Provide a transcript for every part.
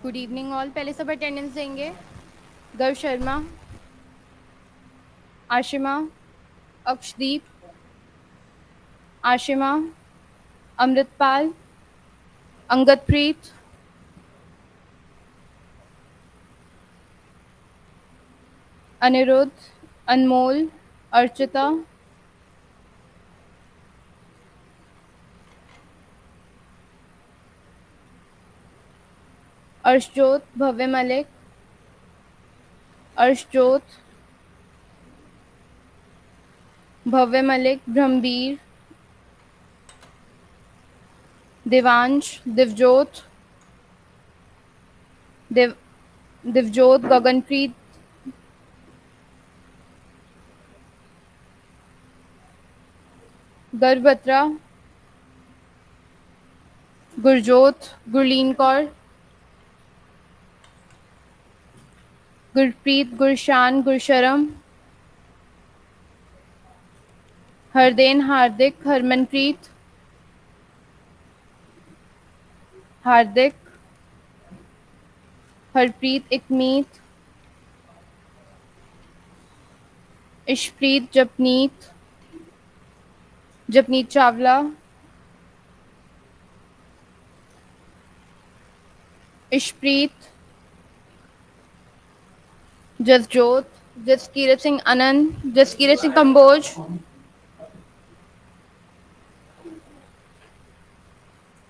Good evening all. पहले सब attendance देंगे। गर्व शर्मा, आशिमा, अक्षदीप, आशिमा, अमृतपाल, अंगदप्रीत, अनिरुद्ध, अनमोल, अर्चिता, अर्शजोत, भव्य मलिक, अर्शजोत, भव्य मलिक, ब्रह्मवीर, देवांश, दिवजोत, दिवजोत, गगनप्रीत, गर्व बत्रा, गुरजोत, गुरलीन कौर, गुरप्रीत, गुरशान, गुरशरम, हरदेन, हार्दिक, हरमनप्रीत, हार्दिक, हरप्रीत, इकमीत, इशप्रीत, जपनीत, जपनीत चावला, इशप्रीत, जसजोत, जसकीरत सिंह आनंद, जसकीरत सिंह कंबोज,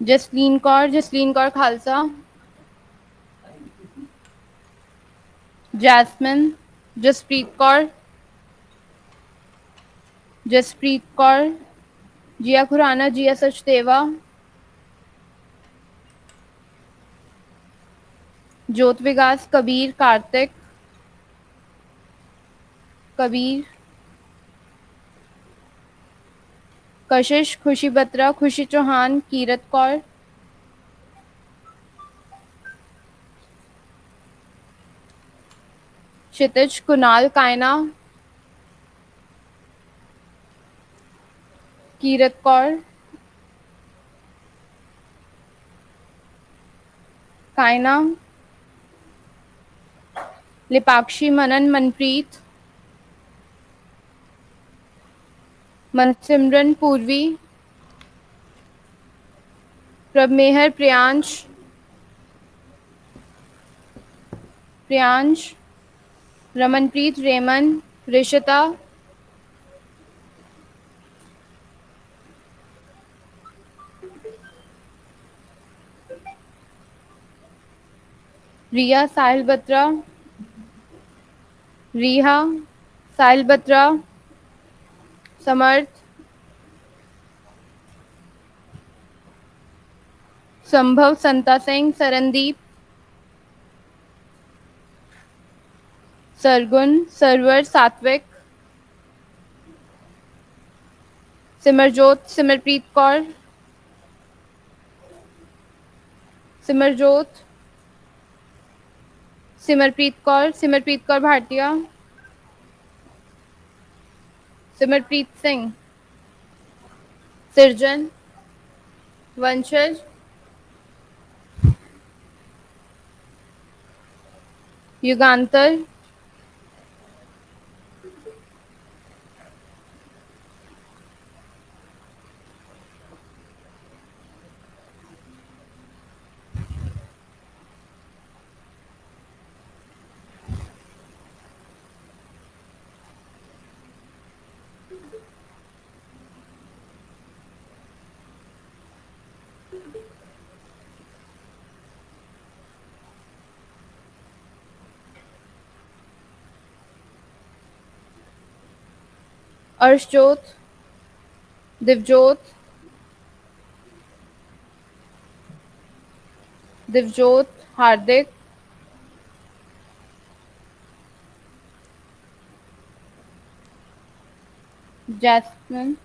जसलीन कौर खालसा, जैस्मिन, जसप्रीत कौर, जसप्रीत कौर, जिया खुराना, जिया सचदेवा, ज्योत विकास, कबीर, कार्तिक, कबीर, कशिश, खुशी बत्रा, खुशी चौहान, कीरत कौर, क्षितिज, कुणाल, कायना, कीरत कौर, कायना, लिपाक्षी, मनन, मनप्रीत, मनसिमरन, पूर्वी, प्रभमेहर, प्रियांश, प्रियांश, रमनप्रीत, रेमन, रिशिता, रिया, साहिल बत्रा, रिहा, साहिल बत्रा, समर्थ, संभव, संता सिंह, सरनदीप, सरगुन, सरवर, सात्विक, सिमरजोत, सिमरप्रीत कौर, सिमरजोत, सिमरप्रीत कौर भाटिया, सिमरप्रीत सिंह, सिरजन, वंशज, युगांतर, अर्शजोत, दिवजोत, दिवजोत, हार्दिक, जैस्मिन,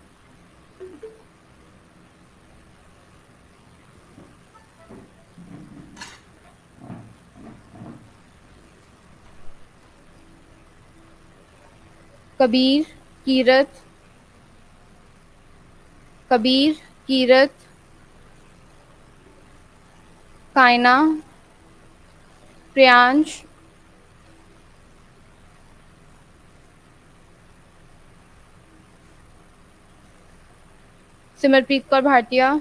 कबीर, कीरत, कबीर, कीरत, कायना, प्रियांश, सिमरप्रीत कौर भाटिया,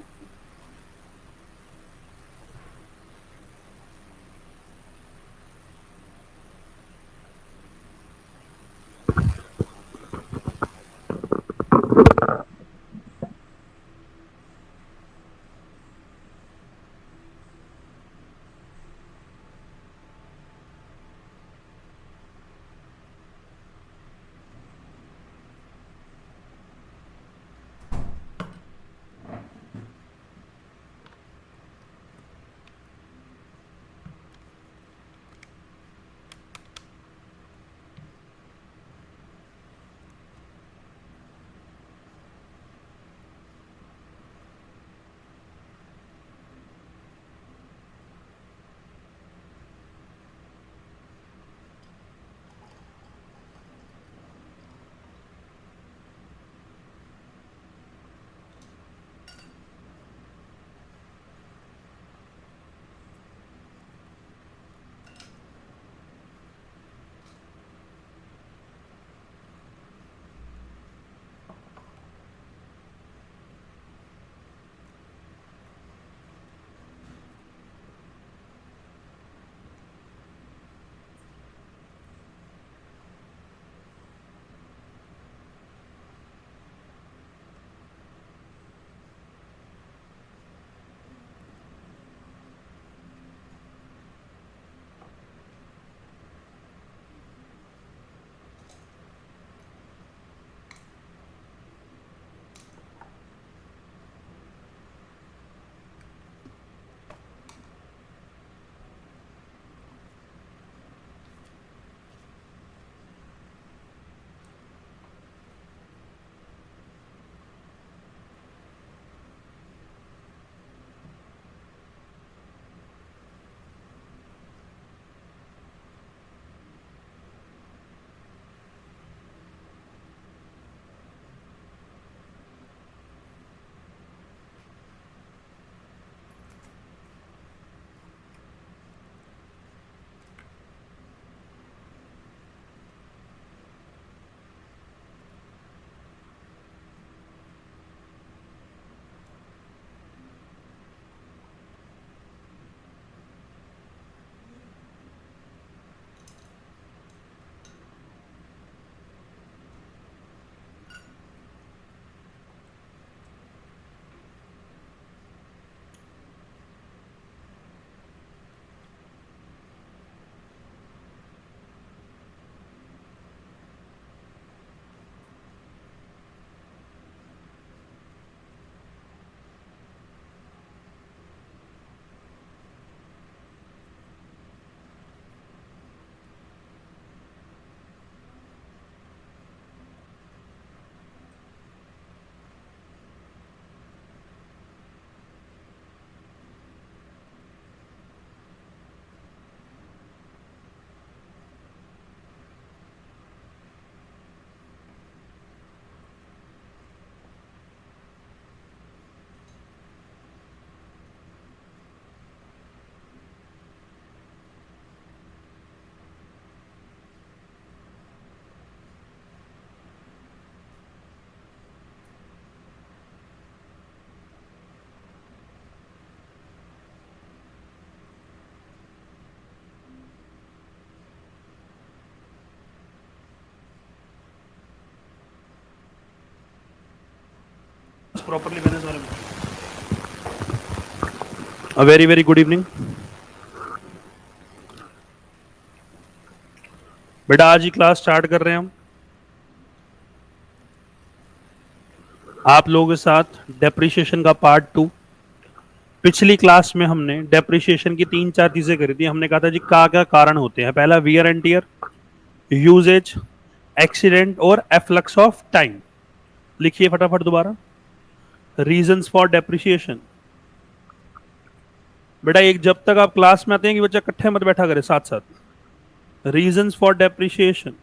प्रॉपरली मैंने इस बारे में a very very good evening बेटा। आज ही क्लास स्टार्ट कर रहे हैं हम आप लोगों के साथ डेप्रिसिएशन का पार्ट टू। पिछली क्लास में हमने डेप्रिसिएशन की तीन चार चीजें करी थी। हमने कहा था जी क्या क्या कारण होते हैं। पहला wear and tear, usages, accident और एफ्लक्स ऑफ टाइम। लिखिए फटाफट दोबारा। Reasons for depreciation. बेटा एक जब तक आप क्लास में आते हैं कि बच्चा इकट्ठे मत बैठा करे साथ साथ। Reasons for depreciation.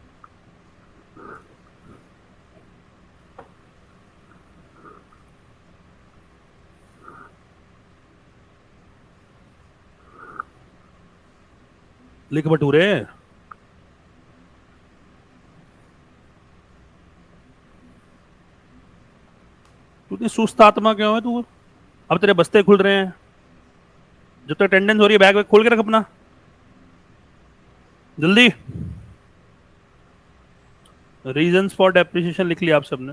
लिख बटूरे। तू इतनी सुस्त आत्मा क्यों है तू? अब तेरे बस्ते खुल रहे हैं, जब तक अटेंडेंस हो रही है बैग वैग खोल के रख अपना, जल्दी। रीजंस फॉर डेप्रिसिएशन लिख लिया आप सबने।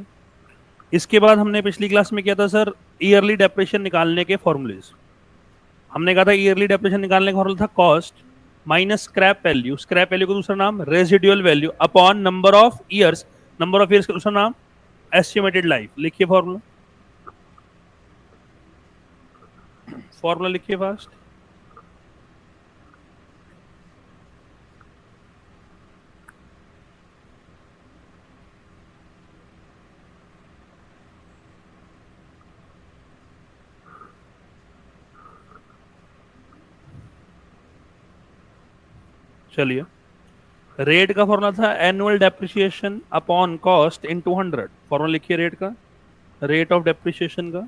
इसके बाद हमने पिछली क्लास में किया था सर, ईयरली डेप्रिसिएशन निकालने के फॉर्मूलेज। हमने कहा था ईयरली डेप्रिसिएशन निकालने का फॉर्मूला था cost minus scrap value, scrap value का दूसरा नाम residual value upon number of years, number of years का दूसरा नाम एस्टिमेटेड लाइफ। लिखिए फॉर्मूला, फॉर्मूला लिखिए फास्ट। चलिए, रेट का फॉर्मूला था annual depreciation upon cost in 200। Formula लिखिए रेट का, रेट ऑफ डेप्रिसिएशन का।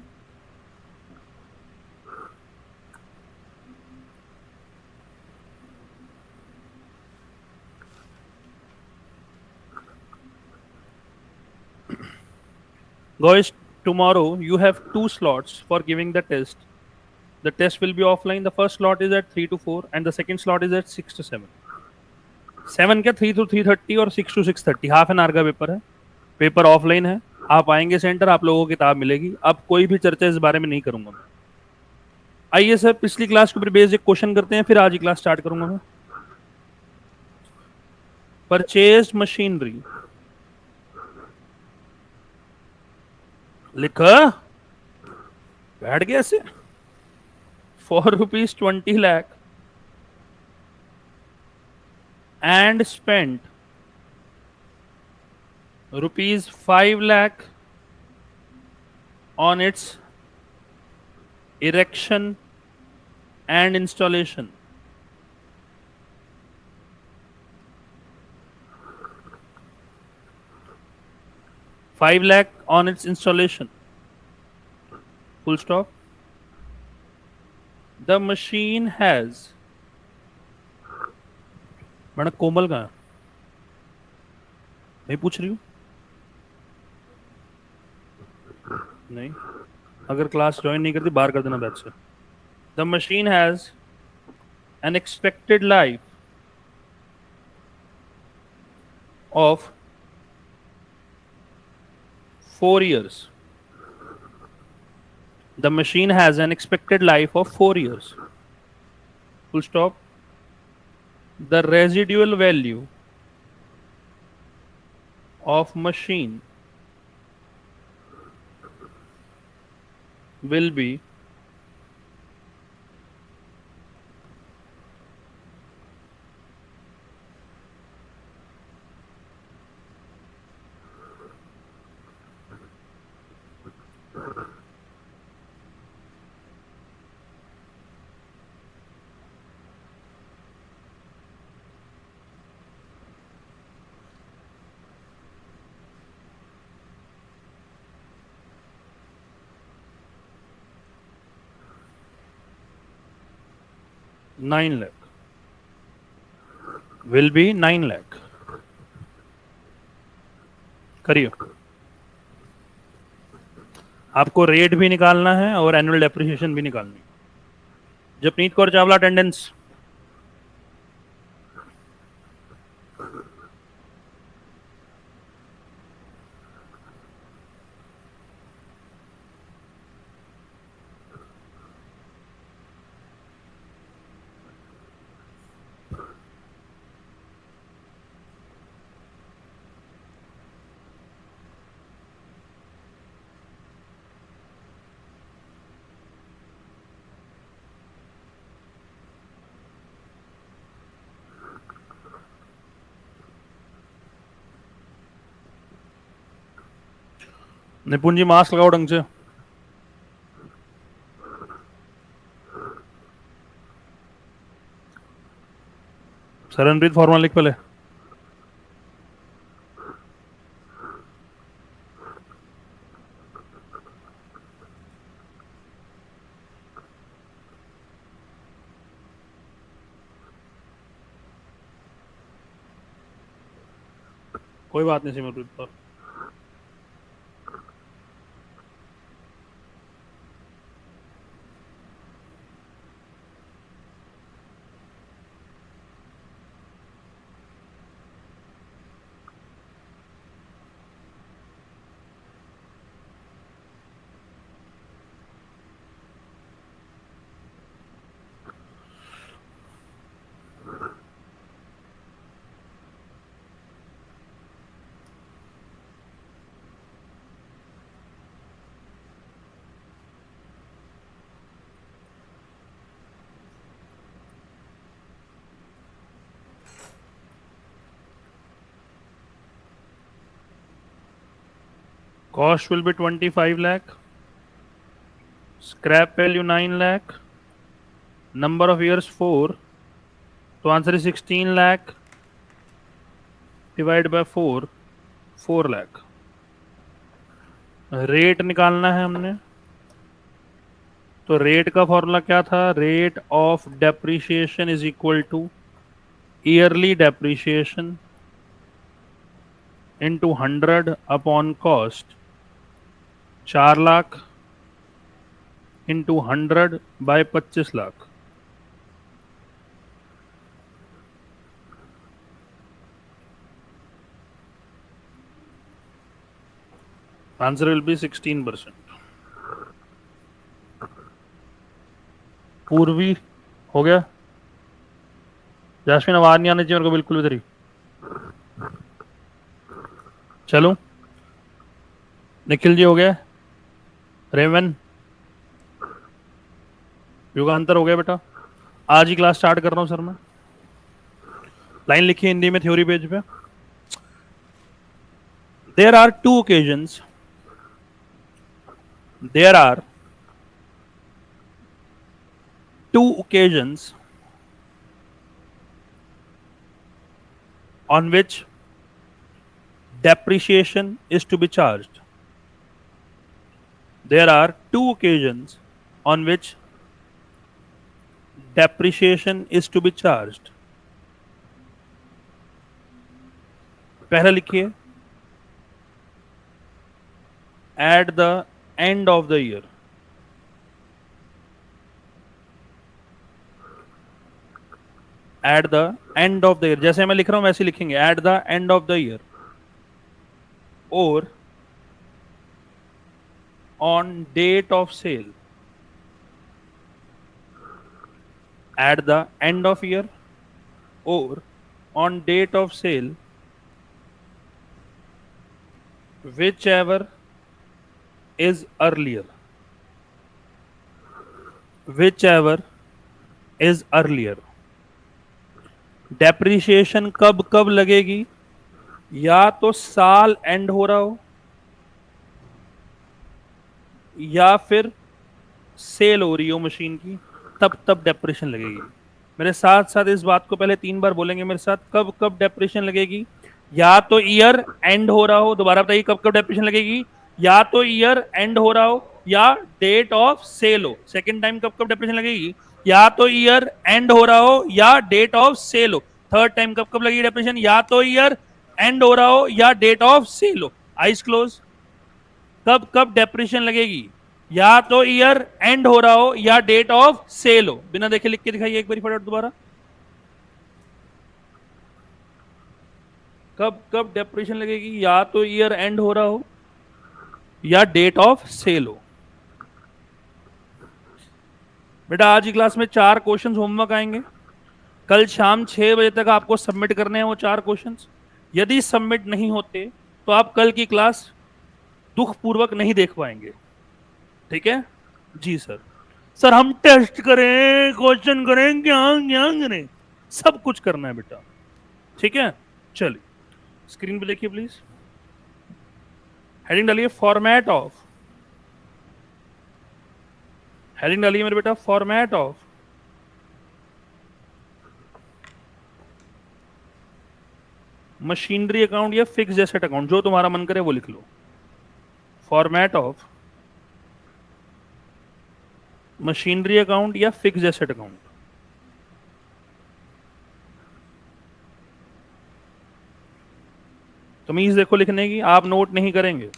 Guys, tomorrow you have 2 slots for giving the test. The test will be offline. The first slot is at 3 to 4 and the second slot is at 6 to 7. 7 क्या 3 to 3:30 और 6 to 6:30, half an hour का paper है। Paper offline है, आप आएंगे centre, आप लोगों को किताब मिलेगी। अब कोई भी चर्चा इस बारे में नहीं करूंगा मैं। आइए सर, पिछली क्लास के ऊपर बेसिक क्वेश्चन करते हैं, फिर आज ही क्लास स्टार्ट करूंगा मैं। परचेज मशीनरी लिखा, बैठ गया ऐसे। ₹4.20 lakh and spent ₹5 lakh on its erection and installation. ₹5 lakh on its installation. Full stop. The machine has, madam Komal कहाँ है? मैं पूछ रही हूँ। नहीं, अगर क्लास ज्वाइन नहीं करती बाहर कर देना बैच से। The machine has an expected life of 4 years. The machine has an expected life of 4 years. Full stop. The residual value of machine will be ₹9 lakh. Will be 9 lakh. करिए, आपको rate भी निकालना है और annual depreciation भी निकालनी है। जपनीत Kaur Chawla attendance. निपुण जी मास्क लगाओ ढंग से। सरनप्रीत फॉर्मूला लिख पहले। कोई बात नहीं Simarpreet Kaur. Cost will be 25 lakh. Scrap value 9 lakh. Number of years 4. तो answer is 16 lakh divide by 4, 4 lakh. Rate निकालना है हमने, तो रेट का फॉर्मूला क्या था? Rate of depreciation is equal to yearly depreciation into 100 upon cost. 4 lakh into 100 by 25 lakh. Answer will be 16%। Purvi हो गया? जैस्मिन आवाज नहीं आनी चाहिए मेरे को बिल्कुल भी तेरी। चलो निखिल जी हो गया? रेवन, युगांतर हो गया बेटा? आज ही क्लास स्टार्ट कर रहा हूं सर मैं। लाइन लिखी हिंदी में थ्योरी पेज पे। There are two occasions, there are two occasions on which depreciation is to be charged. There are two occasions on which depreciation is to be charged. पहला लिखिए, at the end of the year. At the end of the year, जैसे मैं लिख रहा हूं वैसे लिखेंगे, at the end of the year or on date of sale. At the end of year or on date of sale, whichever is earlier. Whichever is earlier. Depreciation कब कब लगेगी? या तो साल एंड हो रहा हो या फिर सेल हो रही हो मशीन की, तब तब डेप्रिसिएशन लगेगी। मेरे साथ साथ इस बात को पहले 3 बार बोलेंगे मेरे साथ, कब कब डेप्रिसिएशन लगेगी? या तो ईयर एंड हो रहा हो, दोबारा बताइए कब कब डेप्रिसिएशन लगेगी? या तो ईयर एंड हो रहा हो या डेट ऑफ सेल हो। सेकंड टाइम कब कब डेप्रिसिएशन लगेगी? या तो ईयर एंड हो रहा हो या डेट ऑफ सेल हो। थर्ड टाइम कब कब लगेगी डेप्रिसिएशन? या तो ईयर एंड हो रहा हो या डेट ऑफ सेल हो। Eyes close. कब कब डेप्रिसिएशन लगेगी? या तो ईयर एंड हो रहा हो या डेट ऑफ सेल हो। बिना देखे लिख के दिखाइए एक बार फटाफट दोबारा। कब कब डेप्रिसिएशन लगेगी? या तो ईयर एंड हो रहा हो या डेट ऑफ सेल हो। बेटा आज की क्लास में 4 क्वेश्चंस होमवर्क आएंगे। कल शाम 6 बजे तक आपको सबमिट करने हैं वो 4 क्वेश्चंस। यदि सबमिट नहीं होते तो आप कल की क्लास दुख पूर्वक नहीं देख पाएंगे। ठीक है जी सर। सर हम टेस्ट करें, क्वेश्चन करें, क्या क्या करें, सब कुछ करना है बेटा। ठीक है चलिए स्क्रीन पे देखिए प्लीज। हेडिंग डालिए फॉर्मेट ऑफ। हेडिंग डालिए मेरे बेटा फॉर्मेट ऑफ मशीनरी अकाउंट या फिक्स्ड एसेट अकाउंट, जो तुम्हारा मन करे वो लिख लो। फॉर्मेट ऑफ मशीनरी अकाउंट या फिक्स्ड एसेट अकाउंट। तमीज देखो लिखने की, आप नोट नहीं करेंगे।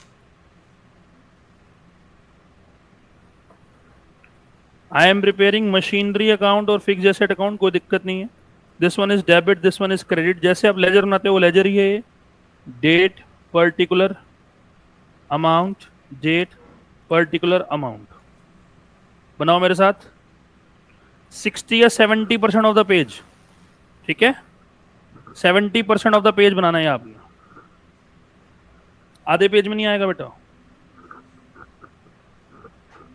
I am preparing machinery account और फिक्स एसेट अकाउंट, कोई दिक्कत नहीं है। This one is debit, this one is credit. जैसे आप लेजर बनाते हो वो लेजर ही है ये। Date particular amount, date particular amount. बनाओ मेरे साथ। 60 या 70% ऑफ द पेज, ठीक है। 70% ऑफ द पेज बनाना है आपने, आधे पेज में नहीं आएगा बेटा।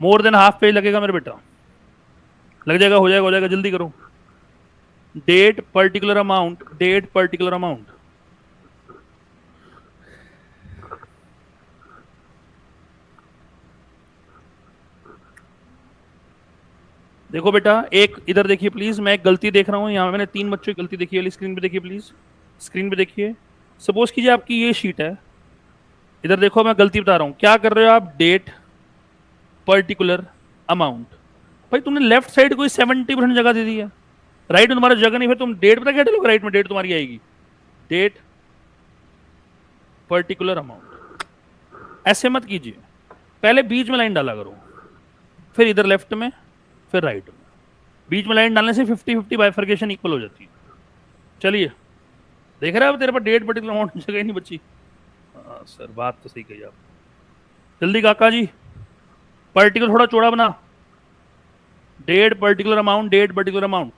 मोर देन हाफ पेज लगेगा मेरे बेटा। लग जाएगा, हो जाएगा, हो जाएगा, जल्दी करो। Date particular amount, date particular amount. देखो बेटा, एक इधर देखिए प्लीज, मैं एक गलती देख रहा हूं यहाँ। मैंने 3 बच्चों की गलती देखी है। स्क्रीन पे देखिए प्लीज, स्क्रीन पे देखिए। सपोज कीजिए आपकी ये शीट है, इधर देखो, मैं गलती बता रहा हूं। क्या कर रहे हो आप? Date particular amount. भाई तुमने लेफ्ट साइड को 70% जगह दे दी है, राइट में तुम्हारा जगह नहीं, फिर तुम डेट पता क्या डालोगे? राइट में डेट तुम्हारी आएगी, डेट पर्टिकुलर अमाउंट। ऐसे मत कीजिए, पहले बीच में लाइन डाला करो, फिर इधर लेफ्ट में, फिर राइट में। बीच में लाइन डालने से 50-50 बाइफर्केशन इक्वल हो जाती है। चलिए, देख रहे हो तेरे पर डेट पर्टिकुलर अमाउंट जगह ही नहीं बची। हाँ सर, बात तो सही कही आप। जल्दी काका जी, पर्टिकुलर थोड़ा चौड़ा बना। Date particular amount, date particular amount.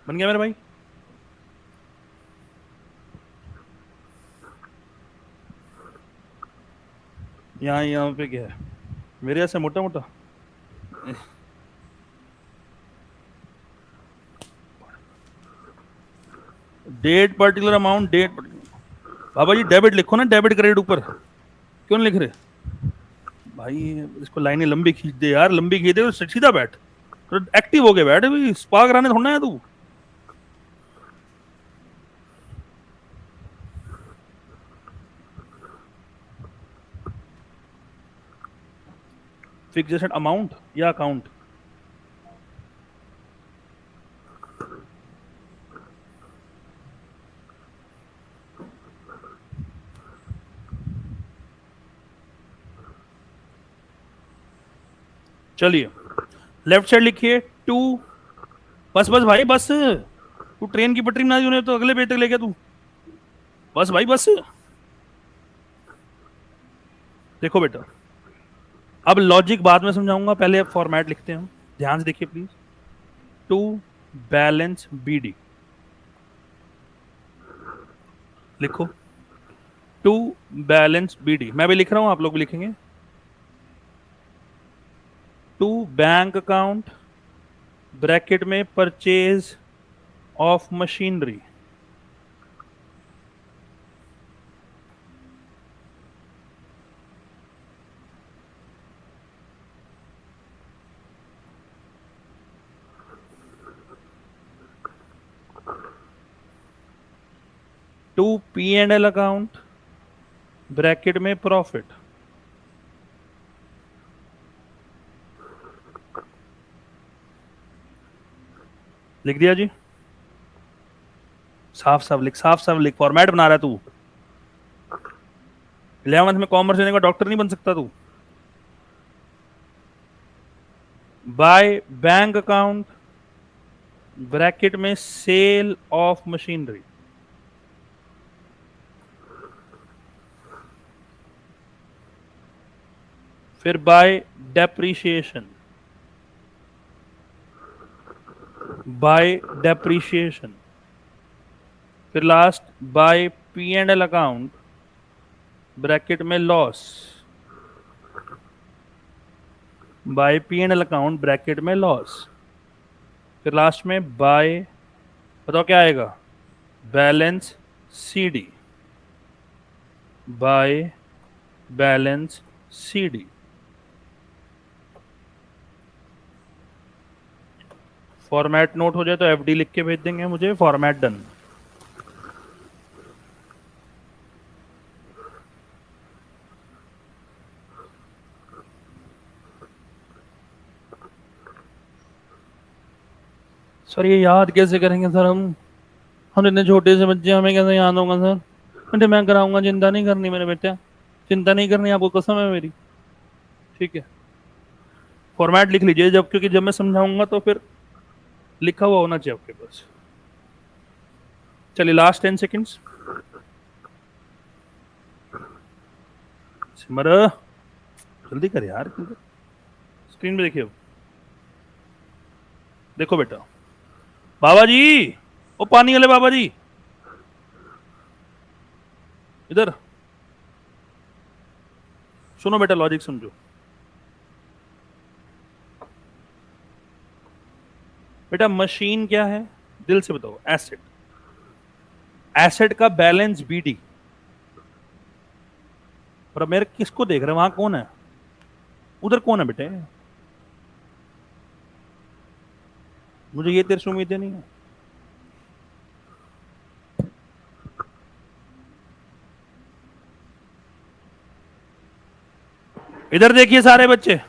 बन गया मेरे भाई? यहाँ पे क्या है मेरे ऐसे मोटा मोटा? डेट पर्टिकुलर अमाउंट, डेट बाबा जी डेबिट लिखो ना, डेबिट क्रेडिट ऊपर क्यों नहीं लिख रहे भाई? इसको लाइनें लंबी खींच दे यार, लंबी खींच दे, सीधा बैठ, तो एक्टिव हो गए बैठ। भाई स्पा कराने थोड़ा है तू। फिक्स एसेट अमाउंट या अकाउंट? चलिए, लेफ्ट साइड लिखिए टू। बस बस भाई बस, तू ट्रेन की पटरी बना दी उन्हें, तो अगले पेज तक ले गया तू। बस भाई बस। देखो बेटा, अब लॉजिक बाद में समझाऊंगा, पहले अब फॉर्मेट लिखते हैं हम। ध्यान से देखिए प्लीज। टू बैलेंस बीडी लिखो। टू बैलेंस बीडी, मैं भी लिख रहा हूं, आप लोग भी लिखेंगे। टू बैंक अकाउंट ब्रैकेट में purchase of machinery, to P and L account bracket में प्रॉफिट। लिख दिया जी? साफ साफ लिख, साफ साफ लिख, फॉर्मेट बना रहा है तू। 11th में कॉमर्स लेने का डॉक्टर नहीं बन सकता तू। बाय बैंक अकाउंट ब्रैकेट में सेल ऑफ मशीनरी। फिर बाय डेप्रीशिएशन, बाय डेप्रीशिएशन। फिर last by P and L account bracket में loss, by P and L account bracket में लॉस। फिर लास्ट में बाय, बताओ क्या आएगा? Balance C D, by balance C D. Format note हो जाए तो एफडी लिख के भेज देंगे मुझे, फॉर्मेट डन। सर ये याद कैसे करेंगे सर हम? हम इतने छोटे से बच्चे, हमें कैसे याद होगा सर? बेटे मैं कराऊंगा, चिंता नहीं करनी मेरे बेटे, चिंता नहीं करनी, आपको कसम है मेरी। ठीक है, फॉर्मेट लिख लीजिए, जब क्योंकि जब मैं समझाऊंगा तो फिर लिखा हुआ होना चाहिए आपके पास। चलिए लास्ट 10 सेकेंड्स। सिमर जल्दी कर यार, स्क्रीन पे देखिए। देखो बेटा, बाबा जी, ओ पानी वाले बाबा जी, इधर सुनो बेटा, लॉजिक समझो। बेटा मशीन क्या है, दिल से बताओ? एसेट। एसेट का बैलेंस बीडी। और मेरे किसको देख रहे हैं, वहां कौन है, उधर कौन है बेटे? मुझे ये तेरे से उम्मीदें नहीं है। इधर देखिए सारे बच्चे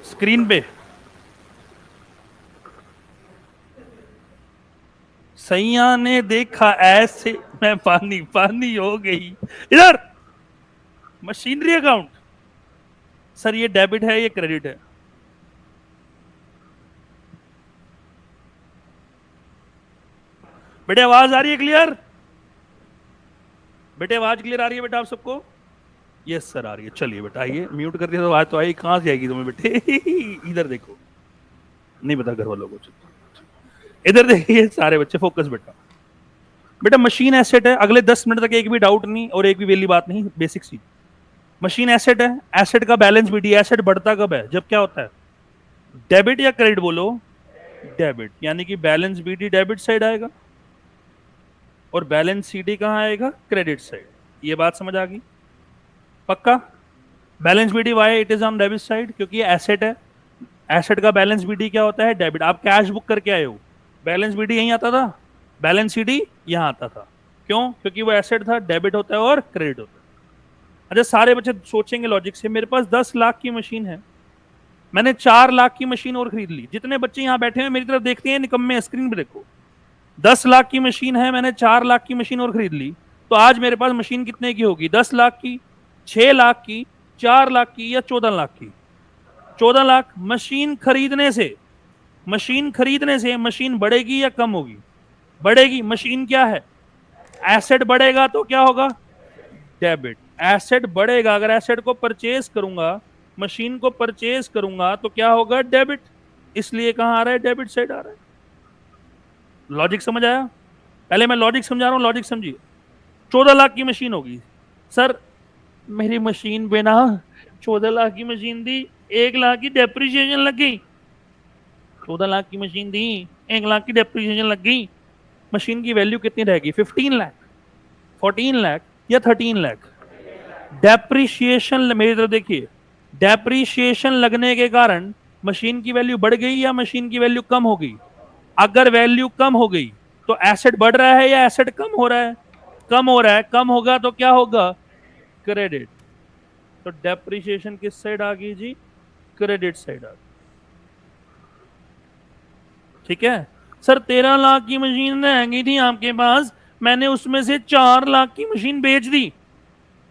स्क्रीन पे। सैया ने देखा ऐसे, मैं पानी पानी हो गई। इधर मशीनरी अकाउंट। सर ये डेबिट है, ये क्रेडिट है? बेटे आवाज आ रही है क्लियर? बेटे आवाज क्लियर आ रही है बेटा आप सबको? यस सर आ रही है। चलिए बेटा आइए, म्यूट कर दिया तो आवाज तो आई, कहां से आएगी तुम्हें बेटे? इधर देखो, नहीं पता घर वालों को। इधर देखिए सारे बच्चे, फोकस बेटा। बेटा मशीन एसेट है, अगले 10 मिनट तक एक भी डाउट नहीं और एक भी वेली बात नहीं, बेसिक चीज। मशीन एसेट है, एसेट का बैलेंस बीडी। एसेट बढ़ता कब है? जब क्या होता है? डेबिट या क्रेडिट बोलो? डेबिट, यानी कि बैलेंस बीडी डेबिट साइड आएगा और बैलेंस सीडी कहां आएगा? Credit side. ये बात समझ आ गई? पक्का? Balance BD why it is on debit side, क्योंकि ये एसेट है। एसेट का बैलेंस बीडी क्या होता है? डेबिट। आप कैश बुक करके आए हो, बैलेंस बीडी यहीं आता था, बैलेंस सीडी यहां आता था। क्यों? क्योंकि वो एसेट था, डेबिट होता है और क्रेडिट होता है। अच्छा सारे बच्चे सोचेंगे लॉजिक से, मेरे पास 10 लाख की मशीन है, मैंने 4 लाख की मशीन और खरीद ली। जितने बच्चे यहाँ बैठे हैं मेरी तरफ देखते हैं, निकम्मे स्क्रीन पे देखो। 10 लाख की मशीन है, मैंने 4 लाख की मशीन और खरीद ली, तो आज मेरे पास मशीन कितने की होगी? 10 लाख की, 6 लाख की, 4 लाख की या 14 लाख की? 14 लाख। मशीन खरीदने से, मशीन खरीदने से मशीन बढ़ेगी या कम होगी? बढ़ेगी। मशीन क्या है? एसेट बढ़ेगा तो क्या होगा? डेबिट। एसेट बढ़ेगा, अगर एसेट को परचेज करूंगा, मशीन को परचेज करूंगा तो क्या होगा? डेबिट। इसलिए कहां आ रहा है? डेबिट साइड आ रहा है। लॉजिक समझ आया? पहले मैं लॉजिक समझा रहा हूं, लॉजिक समझिए। 14 लाख की मशीन होगी। सर मेरी मशीन पे ना 14 लाख की मशीन थी, 1 लाख की डेप्रिसिएशन लग गई। 14 लाख की मशीन थी, 1 लाख की डेप्रिसिएशन लग गई। मशीन की वैल्यू कितनी रहेगी? 15 लाख, 14 लाख या 13 लाख? डेप्रिसिएशन, मेरी तरफ देखिए, डेप्रिसिएशन लगने के कारण मशीन की वैल्यू बढ़ गई या मशीन की वैल्यू कम हो गई? अगर वैल्यू कम हो गई तो एसेट बढ़ रहा है या एसेट कम हो रहा है? कम हो रहा है। कम होगा तो क्या होगा? क्रेडिट। तो डेप्रिसिएशन किस साइड आ गई जी? क्रेडिट साइड आ गई। ठीक है सर, 13 लाख की मशीन रह गई थी आपके पास, मैंने उसमें से 4 लाख की मशीन बेच दी।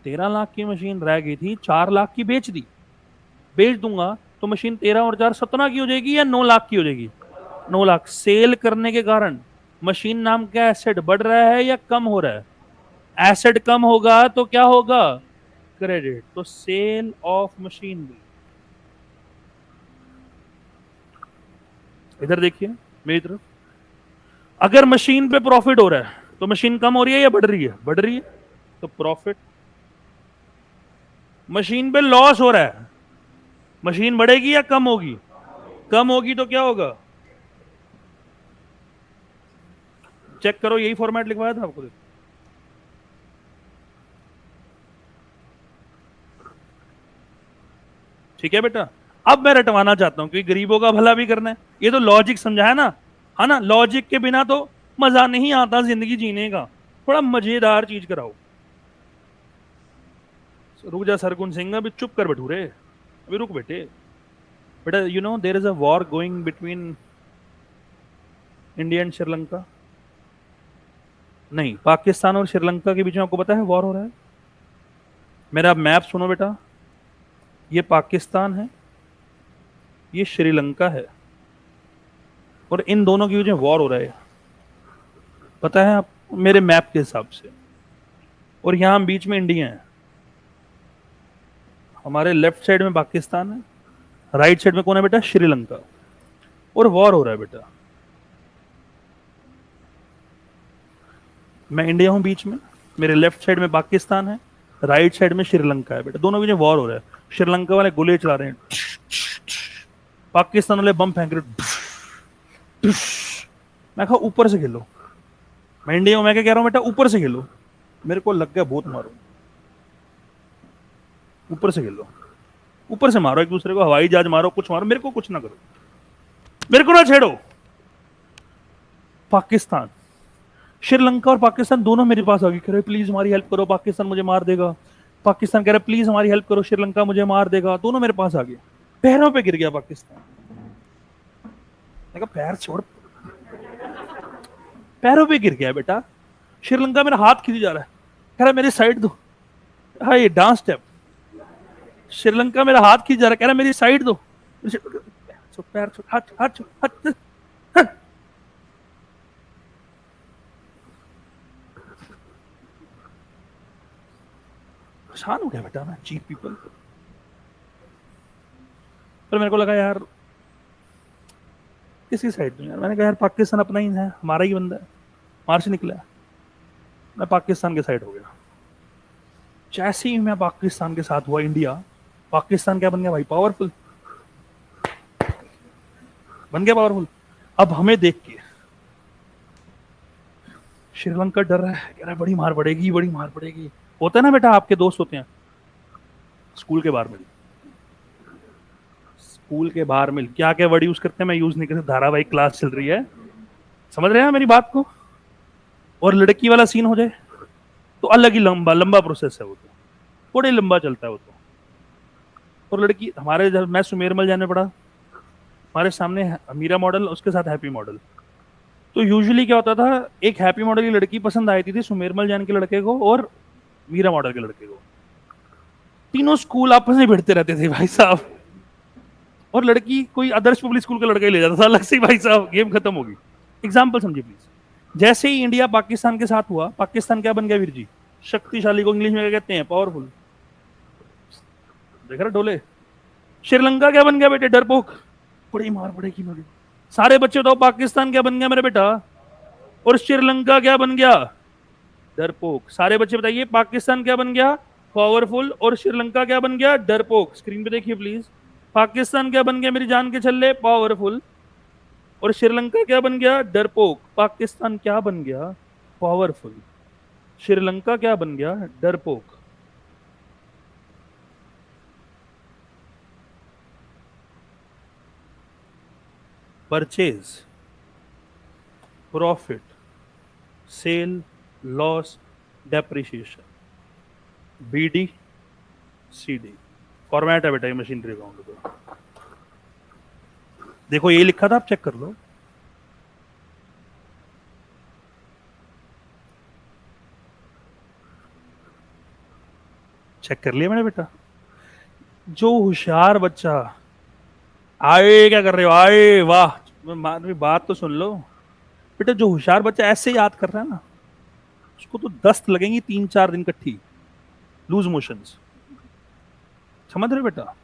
13 लाख की मशीन रह गई थी, 4 लाख की बेच दी। बेच दूंगा तो मशीन 13 और 4 17 की हो जाएगी या 9 लाख की हो जाएगी? 9 लाख। सेल करने के कारण मशीन नाम का एसेट बढ़ रहा है या कम हो रहा है? एसेट कम होगा तो क्या होगा? क्रेडिट। तो सेल ऑफ मशीनरी। इधर देखिए मेरी तरफ, अगर मशीन पे प्रॉफिट हो रहा है तो मशीन कम हो रही है या बढ़ रही है? बढ़ रही है, तो प्रॉफिट। मशीन पे लॉस हो रहा है, मशीन बढ़ेगी या कम होगी? कम होगी, तो क्या होगा? चेक करो, यही फॉर्मेट लिखवाया था आपको। ठीक है बेटा, अब मैं रटवाना चाहता हूं क्योंकि गरीबों का भला भी करना है। ये तो लॉजिक समझा है ना? लॉजिक के बिना तो मजा नहीं आता जिंदगी जीने का, थोड़ा मजेदार चीज कराओ। रुक जा सरगुन सिंह, अभी चुप कर बैठू रे, अभी रुक बेटे। बेटा you know there is a war going between India and Sri Lanka. नहीं, पाकिस्तान और श्रीलंका के बीच में आपको पता है वॉर हो रहा है। मेरा मैप सुनो बेटा, ये पाकिस्तान है, ये श्रीलंका है, और इन दोनों के बीच में वॉर हो रहा है, पता है आप, मेरे मैप के हिसाब से। और यहां बीच में इंडिया है, हमारे लेफ्ट साइड में पाकिस्तान है, राइट साइड में कौन है बेटा, श्रीलंका, और वॉर हो रहा है बेटा। मैं इंडिया हूं बीच में, मेरे लेफ्ट साइड में पाकिस्तान है, राइट साइड में श्रीलंका है बेटा, दोनों के बीच में वॉर हो रहा है। श्रीलंका वाले गोले चला रहे हैं, पाकिस्तान वाले बम फेंक रहे हैं। मैं कहा ऊपर से खेलो, मैं इंडिया हूं, मैं क्या कह रहा हूं बेटा, ऊपर से खेलो। मेरे को लग गया बहुत मारो, ऊपर से खेलो, ऊपर से मारो एक दूसरे को, हवाई जहाज मारो, कुछ मारो, मेरे को कुछ ना करो, मेरे को ना छेड़ो। पाकिस्तान, श्रीलंका और पाकिस्तान दोनों मेरे पास आ गए, कह रहे प्लीज हमारी हेल्प करो, पाकिस्तान मुझे मार देगा। पाकिस्तान कह रहा प्लीज हमारी हेल्प करो, श्रीलंका मुझे मार देगा। दोनों मेरे पास आ गए, पैरों पे गिर गया पाकिस्तान। मैं कहा पैर छोड़, पैरों पे गिर गया बेटा। श्रीलंका मेरा हाथ खींच जा रहा है, कह रहा मेरी साइड दो। हाँ ये डांस स्टेप, श्रीलंका मेरा हाथ खींच जा रहा है, कह रहा मेरी साइड दो। पैर छोड़, हाथ हाथ छोड़, हाथ। परेशान हो गया बेटा मैं, चीप पीपल। पर मेरे को लगा यार किसकी साइड में यार, मैंने कहा यार पाकिस्तान अपना ही है, हमारा ही बंदा है, मार से निकला है। मैं पाकिस्तान के साइड हो गया। जैसे ही मैं पाकिस्तान के साथ हुआ इंडिया, पाकिस्तान क्या बन गया भाई, पावरफुल बन गया, पावरफुल। अब हमें देख के श्रीलंका डर रहा है, कह रहा है बड़ी मार पड़ेगी, बड़ी मार पड़ेगी। होता है ना बेटा, आपके दोस्त होते हैं स्कूल के बाहर मिल, स्कूल के बाहर मिल क्या क्या वर्ड यूज करते हैं, मैं यूज नहीं करता, धारावाहिक क्लास चल रही है, समझ रहे हैं मेरी बात को। और लड़की वाला सीन हो जाए तो अलग ही लंबा लंबा प्रोसेस है वो, तो बड़े लंबा चलता है वो तो। और लड़की हमारे, जब मैं सुमेरमल जाने पड़ा, हमारे सामने अमीरा मॉडल, उसके साथ हैप्पी मॉडल। तो यूजुअली क्या होता था, एक हैप्पी मॉडल की लड़की पसंद आई थी सुमेरमल जान के लड़के को, और मीरा मॉडल के लड़के को। तीनों स्कूल आपस में भिड़ते रहते थे भाई साहब, और लड़की कोई आदर्श पब्लिक स्कूल का लड़का ही ले जाता था अलग से, भाई साहब गेम खत्म होगी। एग्जाम्पल समझिए प्लीज। जैसे ही इंडिया पाकिस्तान के साथ हुआ, पाकिस्तान क्या बन गया वीर जी, शक्तिशाली को इंग्लिश में क्या कहते हैं, पावरफुल। देख रहा डोले। श्रीलंका क्या बन गया बेटे, डरपोक, बड़ी मार पड़ेगी मेरी। सारे बच्चे बताओ पाकिस्तान क्या बन गया मेरे बेटा, और श्रीलंका क्या बन गया, डरपोक। सारे बच्चे बताइए पाकिस्तान क्या बन गया, पावरफुल, और श्रीलंका क्या बन गया, डरपोक। स्क्रीन पे देखिए प्लीज, पाकिस्तान क्या बन गया मेरी जान के छल्ले, पावरफुल, और श्रीलंका क्या बन गया, डरपोक। पाकिस्तान क्या बन गया, पावरफुल, श्रीलंका क्या बन गया, डरपोक। Purchase, profit, sale, loss, depreciation, BD, CD. Format है बेटा ये मशीनरी अकाउंट का, देखो ये लिखा था, आप चेक कर लो। चेक कर लिया मैंने बेटा। जो होशियार बच्चा, आए क्या कर रहे हो, आए वाह, बात तो सुन लो बेटा। जो होशियार बच्चा ऐसे याद कर रहा है ना, उसको तो दस्त लगेंगी 3-4 दिन कट्ठी, लूज मोशंस। समझ रहे बेटा,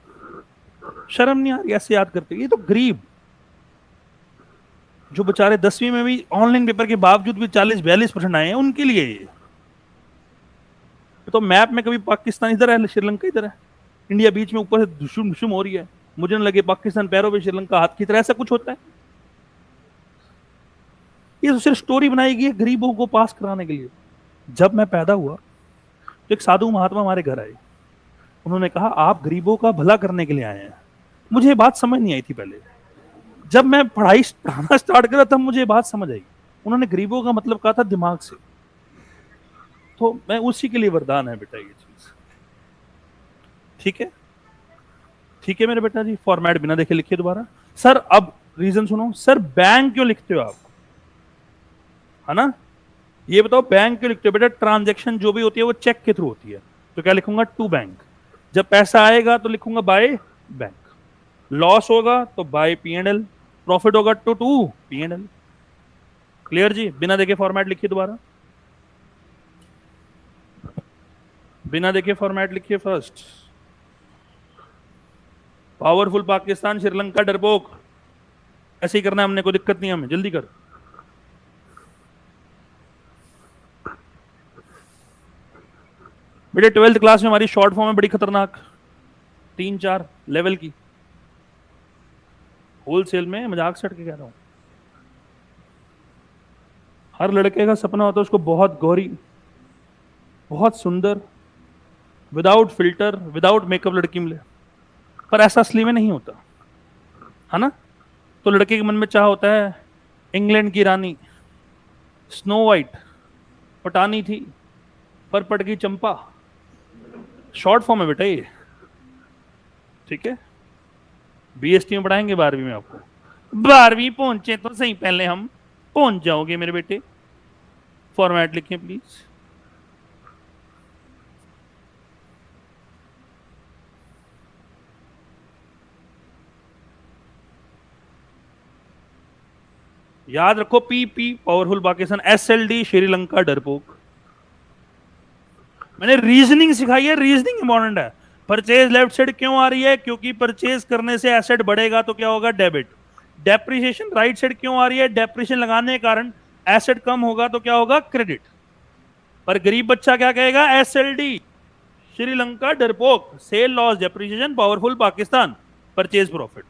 शर्म नहीं आ रही ऐसे याद करते। ये तो गरीब जो बेचारे 10वीं में भी ऑनलाइन पेपर के बावजूद भी 40-42% आए हैं, उनके लिए ये। तो मैप में कभी पाकिस्तान इधर है, श्रीलंका इधर है, इंडिया बीच में ऊपर से दुशुम दुशुम हो रही है, मुझे न लगे पाकिस्तान पैरों पे श्रीलंका हाथ की तरह, ऐसा कुछ होता है। ये तो सिर्फ स्टोरी बनाई गई है गरीबों को पास कराने के लिए। जब मैं पैदा हुआ तो एक साधु महात्मा हमारे घर आए, उन्होंने कहा आप गरीबों का भला करने के लिए आए हैं। मुझे ये बात समझ नहीं आई थी पहले, जब मैं पढ़ाना स्टार्ट करा तब मुझे बात समझ आई। उन्होंने गरीबों का मतलब कहा था दिमाग से, तो मैं उसी के लिए वरदान है बेटा ये चीज। ठीक है, ठीक है मेरे बेटा जी। फॉर्मेट बिना देखे लिखिए दोबारा। सर अब रीजन सुनो, सर बैंक क्यों लिखते हो आप, है ना, ये बताओ बैंक क्यों लिखते हो बेटा? ट्रांजैक्शन जो भी होती है वो चेक के थ्रू होती है, तो क्या लिखूंगा? To bank. जब पैसा आएगा तो लिखूंगा बाय बैंक, लॉस होगा तो बाय पीएनएल, प्रॉफिट होगा तो टू पीएनएल। क्लियर जी? बिना देखे फॉर्मेट लिखिए दोबारा, बिना देखे फॉर्मेट लिखिए। फर्स्ट, पावरफुल पाकिस्तान, श्रीलंका डरपोक, ऐसे ही करना है हमने, कोई दिक्कत नहीं है हमें, जल्दी कर। बेटे 12th क्लास में हमारी शॉर्ट फॉर्म है बड़ी खतरनाक, 3-4 लेवल की, होलसेल में, मजाक से हट के कह रहा हूं। हर लड़के का सपना होता है उसको बहुत गौरी, बहुत सुंदर, विदाउट फिल्टर, विदाउट मेकअप लड़की मिले, पर ऐसा असली में नहीं होता है ना। तो लड़के के मन में चाह होता है इंग्लैंड की रानी, स्नो वाइट, पटानी थी पर पट गई चंपा। शॉर्ट फॉर्म है बेटा ये, ठीक है। बीएसटी में पढ़ाएंगे 12वीं में आपको, 12वीं पहुंचे तो सही, पहले हम पहुंच जाओगे मेरे बेटे। फॉर्मेट लिखें प्लीज। याद रखो, P powerful Pakistan, SLD Sri Lanka डरपोक। मैंने रीजनिंग सिखाई है, रीजनिंग इंपॉर्टेंट है। परचेज लेफ्ट साइड क्यों आ रही है? क्योंकि परचेज करने से एसेट बढ़ेगा तो क्या होगा? डेबिट। डेप्रिसिएशन राइट साइड क्यों आ रही है? डेप्रिसिएशन लगाने के कारण एसेट कम होगा तो क्या होगा? क्रेडिट। पर गरीब बच्चा क्या कहेगा? एसएलडी श्रीलंका डरपोक, sale loss depreciation, powerful Pakistan, purchase profit.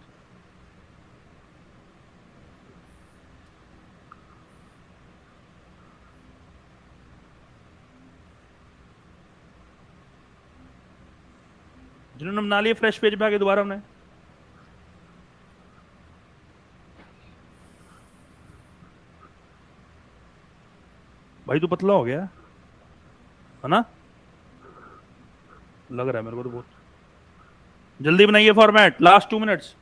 जिन्होंने बना लिए फ्रेश पेज पे आगे दोबारा हमने, भाई तू पतला हो गया है ना, लग रहा है मेरे को तो बहुत। जल्दी बनाइए format, last 2 minutes.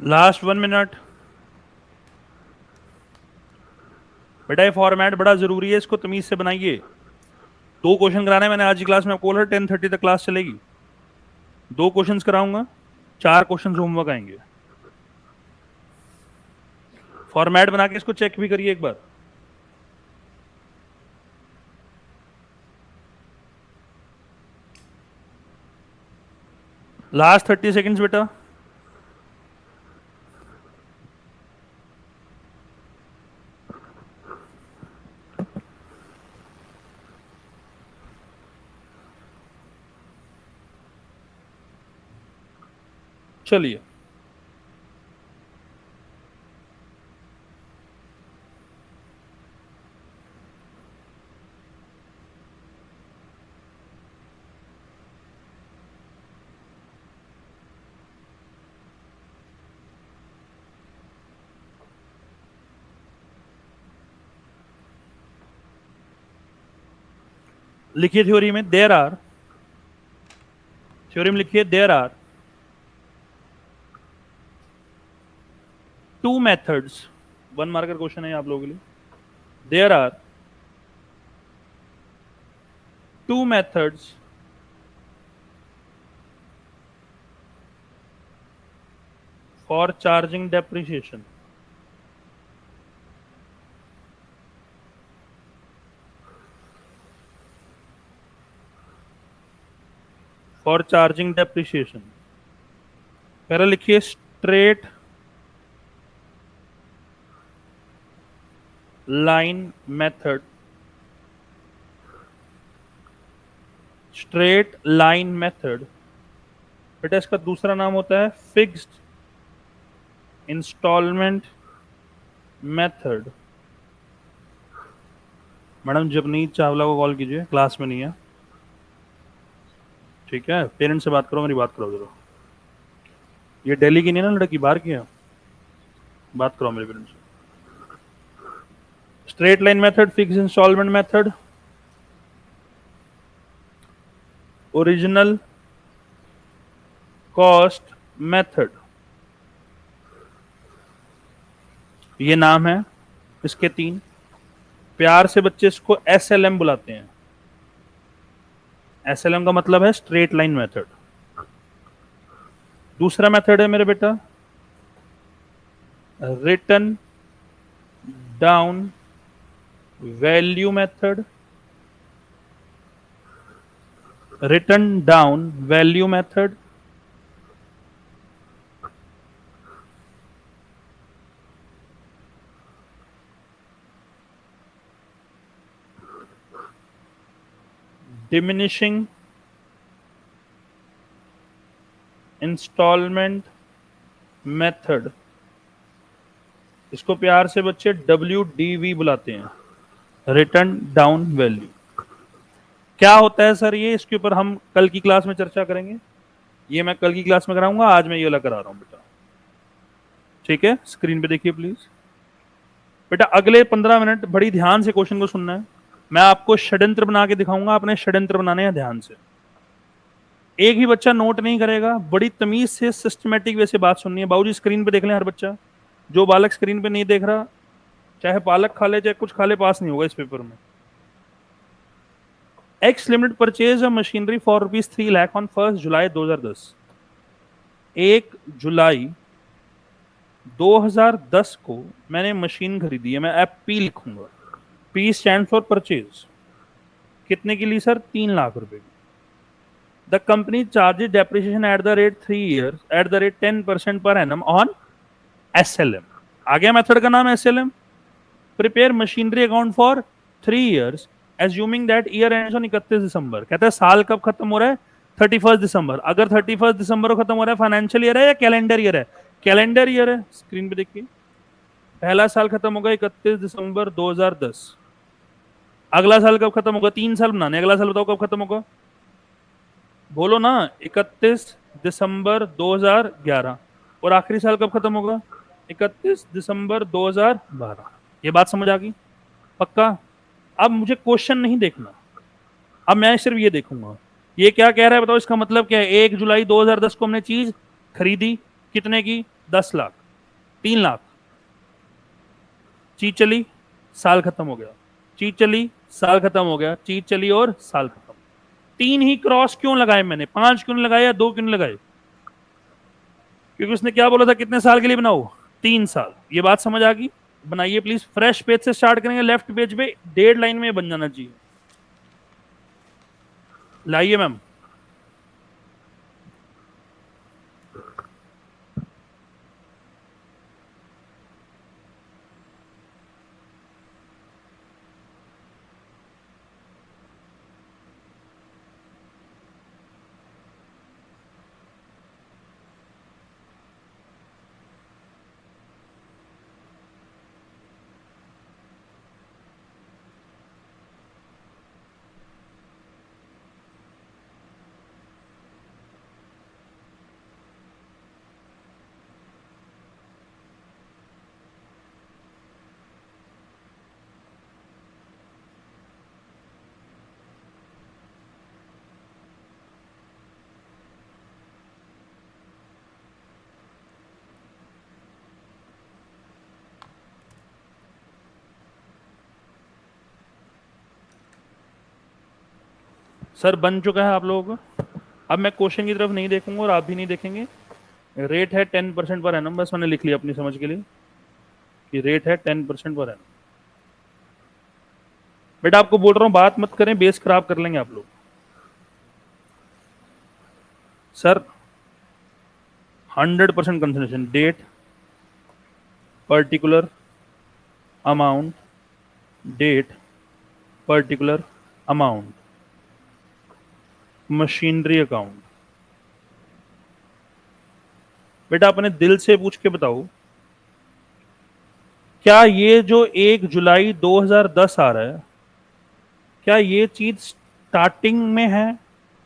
Last 1 minute. बेटा ये फॉर्मेट बड़ा जरूरी है, इसको तमीज से बनाइए। 2 क्वेश्चन कराने मैंने आज की क्लास में, आपको बोला 10:30 तक क्लास चलेगी। 2 क्वेश्चन कराऊंगा, 4 क्वेश्चन होमवर्क आएंगे। फॉर्मेट बना के इसको चेक भी करिए एक बार। लास्ट 30 सेकेंड्स बेटा। चलिए, लिखिए थ्योरी में, देयर आर, थ्योरी में लिखिए there are 2 methods. 1 marker question है आप लोगों के लिए। There are two methods for charging depreciation. For charging depreciation, पहले लिखिए straight line method. Straight line method बेटा इसका दूसरा नाम होता है fixed installment method. Madam Japneet Chawla को कॉल कीजिए, क्लास में नहीं है. ठीक है, पेरेंट्स से बात करो, मेरी बात करो जरा. ये दिल्ली की नहीं है ना लड़की, बाहर की है. बात करो मेरे पेरेंट्स से. Straight line method, fix installment method, original cost method, ये नाम है इसके तीन. प्यार से बच्चे इसको एसएलएम बुलाते हैं. एसएलएम का मतलब है स्ट्रेट लाइन मेथड. दूसरा मेथड है मेरे बेटा written down value method. Written down value method diminishing installment method, इसको प्यार से बच्चे WDV बुलाते हैं, रिटर्न डाउन वैल्यू. क्या होता है सर ये, इसके ऊपर हम कल की क्लास में चर्चा करेंगे. ये मैं कल की क्लास में कराऊंगा, आज मैं ये वाला करा रहा हूं बेटा. ठीक है, स्क्रीन पे देखिए प्लीज. बेटा अगले 15 मिनट बड़ी ध्यान से क्वेश्चन को सुनना है. मैं आपको षड्यंत्र बना के दिखाऊंगा, अपने षड्यंत्र बनाने हैं ध्यान से. एक भी बच्चा नोट नहीं करेगा, बड़ी तमीज से सिस्टमेटिक वे से बात सुननी है. बाबूजी स्क्रीन पे देख लें हर बच्चा. जो बालक स्क्रीन पे नहीं देख रहा, चाहे पालक खा ले चाहे कुछ खा ले, पास नहीं होगा इस पेपर में. X limited purchase a machinery for ₹3 lakh on 1 जुलाई 2010. 1 जुलाई 2010 को मैंने मशीन खरीदी है. मैं एफ पी लिखूंगा. P stand for purchase. कितने की ली सर? 3 लाख रुपए की. The company charges depreciation at the rate 3 years at the rate 10% per annum on SLM. आ गया मेथड का नाम SLM. Prepare machinery account for 3 years assuming that year ends on 31 दिसंबर. कहता है साल कब खत्म हो रहा है? 31 दिसंबर. अगर 31 दिसंबर को खत्म हो रहा है, फाइनेंशियल ईयर है या कैलेंडर ईयर है? कैलेंडर ईयर है. स्क्रीन पे देखिए, पहला साल खत्म होगा 31 दिसंबर 2010. अगला साल कब खत्म होगा? 3 साल बनाने. अगला साल बताओ कब खत्म होगा, बोलो ना. 31 दिसंबर 2011. और आखिरी साल कब खत्म होगा? 31 दिसंबर 2012. ये बात समझ आ गई? पक्का? अब मुझे क्वेश्चन नहीं देखना, अब मैं सिर्फ ये देखूंगा ये क्या कह रहा है. बताओ इसका मतलब क्या है. 1 जुलाई 2010 को हमने चीज खरीदी, कितने की? 10 लाख. 3 लाख. चीज चली, साल खत्म हो गया. चीज चली, साल खत्म हो गया. चीज चली और साल खत्म. 3 ही क्रॉस क्यों लगाए मैंने? 5 क्यों नहीं लगाए या 2 क्यों नहीं लगाए? क्योंकि उसने क्या बोला था, कितने साल के लिए बनाओ? 3 साल. ये बात समझ आ गई? बनाइए प्लीज. फ्रेश पेज से स्टार्ट करेंगे. लेफ्ट पेज पे 1.5 लाइन में बन जाना चाहिए. लाइए मैम. सर बन चुका है आप लोगों को। अब मैं क्वेश्चन की तरफ नहीं देखूंगा और आप भी नहीं देखेंगे। रेट है 10% पर एनम, बस मैंने लिख लिया अपनी समझ के लिए कि रेट है 10% पर एनम। बेटा आपको बोल रहा हूं बात मत करें, बेस खराब कर लेंगे आप लोग। Sir 100% consideration, date, particular amount, date, particular amount, machinery account. बेटा अपने दिल से पूछ के बताओ, क्या ये जो 1 जुलाई 2010 आ रहा है, क्या ये चीज स्टार्टिंग में है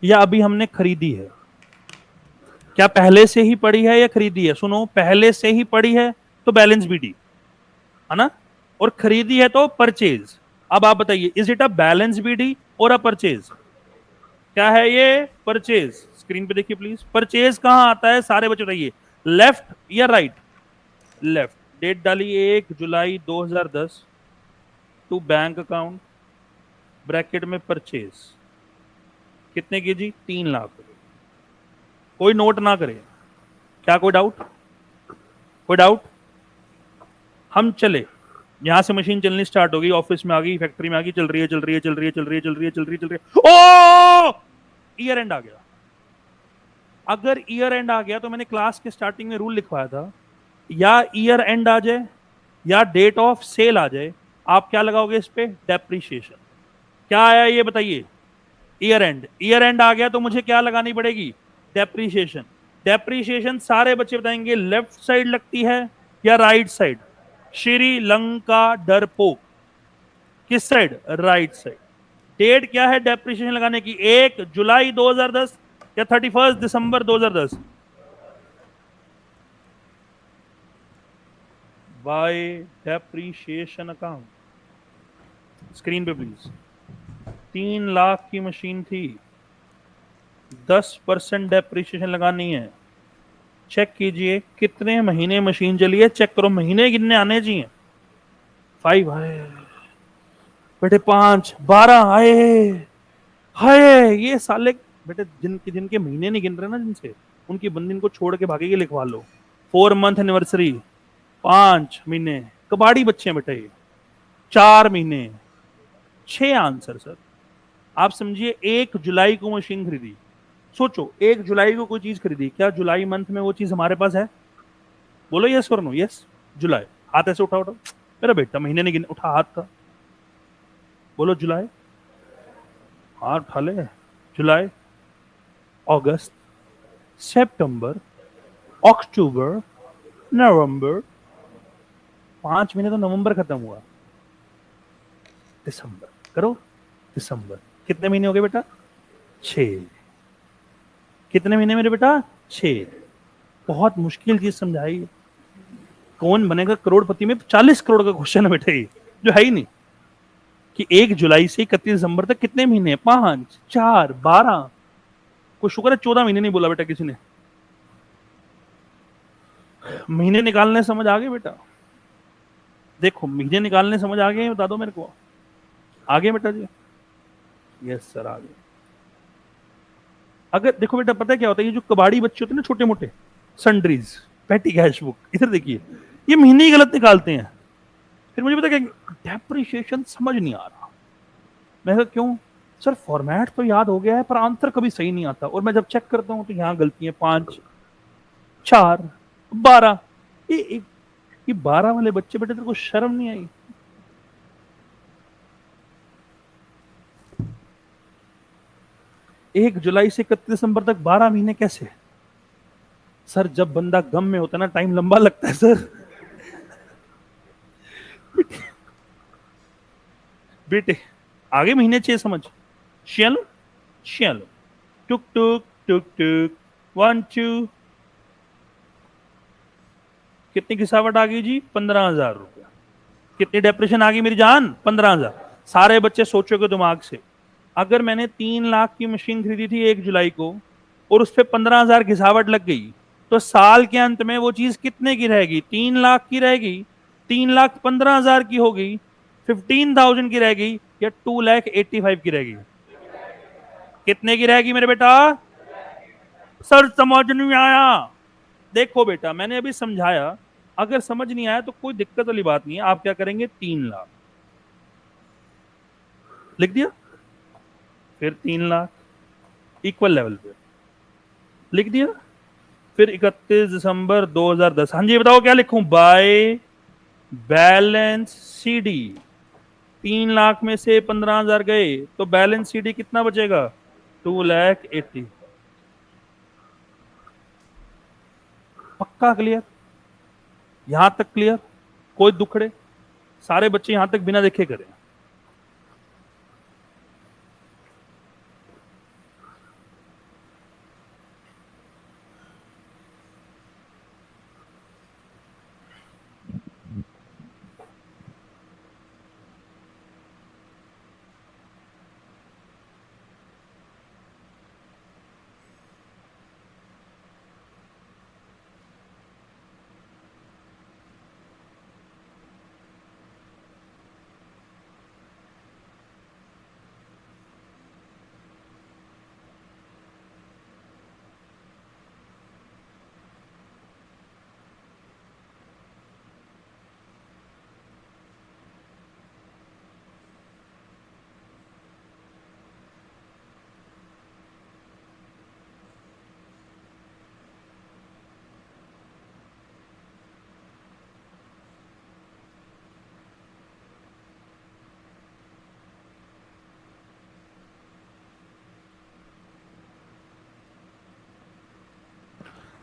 या अभी हमने खरीदी है? क्या पहले से ही पड़ी है या खरीदी है? सुनो, पहले से ही पड़ी है तो बैलेंस बीडी है ना, और खरीदी है तो परचेज। अब आप बताइए, is it a balance BD और अ परचेज? क्या है ये? परचेज। स्क्रीन पे देखिए प्लीज, परचेज कहां आता है सारे बच्चे बताइए, लेफ्ट या राइट? लेफ्ट। डेट डाली 1 जुलाई 2010 टू बैंक अकाउंट, ब्रैकेट में परचेज कितने की जी? 3 लाख। कोई नोट ना करे। क्या कोई डाउट? कोई डाउट? हम चले, यहां से मशीन चलनी स्टार्ट हो गई, ऑफिस में आ गई, फैक्ट्री में आ गई, चल रही है चल रही है चल रही है चल रही है चल रही है चल रही है चल रही है। ओ, ईयर एंड आ गया। अगर ईयर एंड आ गया तो मैंने क्लास के स्टार्टिंग में रूल लिखवाया था, या ईयर एंड आ जाए या डेट ऑफ सेल आ जाए, आप क्या लगाओगे इस पे? डेप्रीशिएशन। क्या आया ये बताइए? Year and. ईयर एंड आ गया तो मुझे क्या लगानी पड़ेगी? डेप्रीशिएशन। डेप्रीशिएशन सारे बच्चे बताएंगे लेफ्ट साइड लगती है या राइट साइड? श्रीलंका डरपोक किस साइड? Right side. डेट क्या है डेप्रीशिएशन लगाने की? 1 जुलाई 2010 या 31 दिसंबर 2010? By depreciation account. स्क्रीन पे प्लीज। 3 लाख की मशीन थी, 10% डेप्रीशिएशन लगानी है। चेक कीजिए कितने महीने मशीन चली है, चेक करो, महीने कितने आने चाहिए। 5 आए बेटे, 5, 12 आए। हाय ये साले बेटे, जिनके महीने नहीं गिन रहे ना जिनसे, उनकी बंदी इनको छोड़ के भागेगी, लिखवा लो। 4 मंथ एनिवर्सरी, 5 महीने। कबाड़ी बच्चे हैं बेटे ये। 4 महीने, 6 आंसर सर। आप समझिए 1 जुलाई को मशीन खरीदी। सोचो 1 जुलाई को कोई चीज खरीदी, क्या जुलाई मंथ में वो चीज हमारे पास है? बोलो यस और नो। यस, जुलाई। हाथ ऐसे उठा उठा, मेरा बेटा महीने नहीं गिने, उठा हाथ का, बोलो जुलाई। हाथ उठा ले। जुलाई, अगस्त, सितंबर, अक्टूबर, नवंबर। 5 महीने तो नवंबर खत्म हुआ। दिसंबर करो, दिसंबर। कितने महीने हो गए बेटा? 6। कितने महीने मेरे बेटा? 6। बहुत मुश्किल चीज समझाई। कौन बनेगा करोड़पति में 40 करोड़ का क्वेश्चन है बेटा ये, जो है ही नहीं। कि 1 जुलाई से 31 दिसंबर तक कितने महीने? 5, 4, 12। कोई शुक्र है 14 महीने नहीं बोला बेटा किसी ने। महीने निकालने समझ आ गए बेटा? देखो महीने निकालने समझ आ गए, बता दो मेरे को। आगे बेटा जी? यस सर आगे। अगर देखो बेटा पता है क्या होता है, ये जो कबाड़ी बच्चे होते हैं ना छोटे मोटे, सन्ड्रीज, पेटी कैश बुक, इधर देखिए, ये महीने ही गलत निकालते हैं। फिर मुझे पता क्या, डेप्रिसिएशन समझ नहीं आ रहा। मैं कहा क्यों? सर फॉर्मेट तो याद हो गया है पर आंसर कभी सही नहीं आता, और मैं जब चेक करता हूँ तो यहाँ गलती है। 5, 4, 12। ये 12 वाले बच्चे बेटे, तेरे को शर्म नहीं आई? 1 जुलाई से 31 दिसंबर तक 12 महीने कैसे? सर जब बंदा गम में होता है ना, टाइम लंबा लगता है सर। बेटे आगे महीने 6 समझ। चलो चलो, टुक टुक टुक टुक, 1 2। कितनी गिसावट आ गई जी? 15,000 रुपया। कितनी डेप्रेशन आ गई मेरी जान? 15,000। सारे बच्चे सोचोगे दिमाग से, अगर मैंने 3 लाख की मशीन खरीदी थी 1 जुलाई को और उस पर 15,000 घिसावट लग गई, तो साल के अंत में वो चीज कितने की रहेगी? 3 लाख की रहेगी। 3,15,000 की होगी, 15,000 की रहेगी, या 2,85,000 की रहेगी? कितने की रहेगी मेरे बेटा? सर समझ नहीं आया। देखो बेटा, मैंने अभी समझाया, अगर समझ नहीं आया तो कोई दिक्कत वाली बात नहीं है। आप क्या करेंगे, 3 लाख लिख दिया, फिर 3 लाख इक्वल लेवल पे लिख दिया, फिर 31 दिसंबर 2010। हाँ जी, ये बताओ क्या लिखूं? By balance CD. 3 लाख में से 15,000 गए तो बैलेंस सीडी कितना बचेगा? 2,80,000। पक्का क्लियर? यहां तक क्लियर? कोई दुखड़े? सारे बच्चे यहां तक बिना देखे करें।